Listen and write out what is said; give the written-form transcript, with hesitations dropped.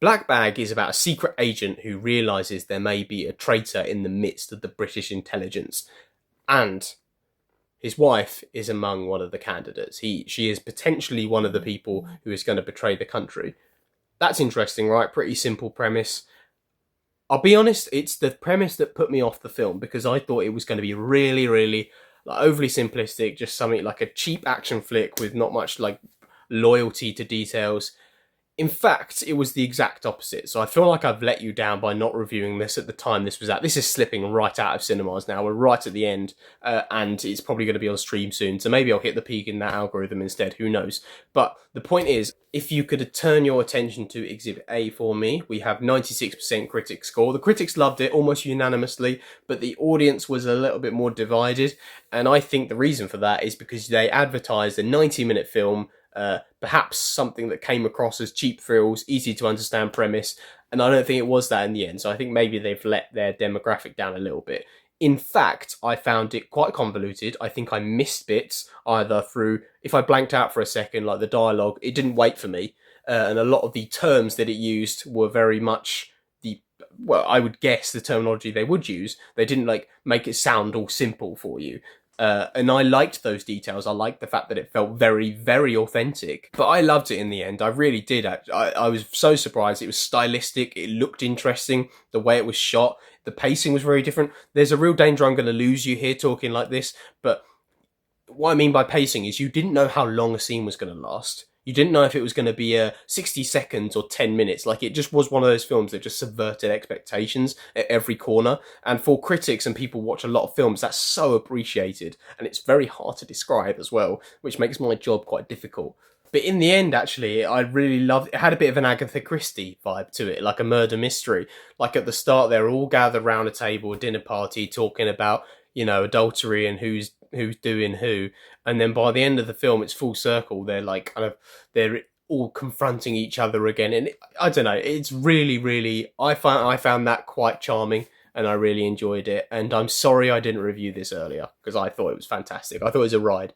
Black Bag is about a secret agent who realizes there may be a traitor in the midst of the British intelligence, and his wife is among one of the candidates. She is potentially one of the people who is going to betray the country. That's interesting, right? Pretty simple premise. I'll be honest, it's the premise that put me off the film because I thought it was going to be really, really like overly simplistic, just something like a cheap action flick with not much like loyalty to details. In fact, it was the exact opposite. So I feel like I've let you down by not reviewing this at the time this was out. This is slipping right out of cinemas now. We're right at the end, and it's probably going to be on stream soon. So maybe I'll hit the peak in that algorithm instead. Who knows? But the point is, if you could turn your attention to Exhibit A for me, we have 96% critic score. The critics loved it almost unanimously, but the audience was a little bit more divided. And I think the reason for that is because they advertised a 90-minute film, perhaps something that came across as cheap thrills, easy to understand premise, and I don't think it was that in the end. So I think maybe they've let their demographic down a little bit. In fact, I found it quite convoluted. I think I missed bits either through, if I blanked out for a second, like the dialogue, it didn't wait for me, and a lot of the terms that it used were very much the, well, I would guess the terminology they would use. They didn't like make it sound all simple for you. And I liked those details. I liked the fact that it felt very, very authentic. But I loved it in the end. I really did. I was so surprised. It was stylistic. It looked interesting. The way it was shot. The pacing was very different. There's a real danger I'm going to lose you here talking like this. But what I mean by pacing is you didn't know how long a scene was going to last. You didn't know if it was going to be 60 seconds or 10 minutes. Like, it just was one of those films that just subverted expectations at every corner. And for critics and people who watch a lot of films, that's so appreciated. And it's very hard to describe as well, which makes my job quite difficult. But in the end, actually, I really loved it. It had a bit of an Agatha Christie vibe to it, like a murder mystery. Like at the start, they're all gathered around a table, a dinner party, talking about, adultery and who's doing who. And then by the end of the film, it's full circle. They're like they're all confronting each other again. And I don't know, it's really, really, I found that quite charming and I really enjoyed it. And I'm sorry I didn't review this earlier because I thought it was fantastic. I thought it was a ride.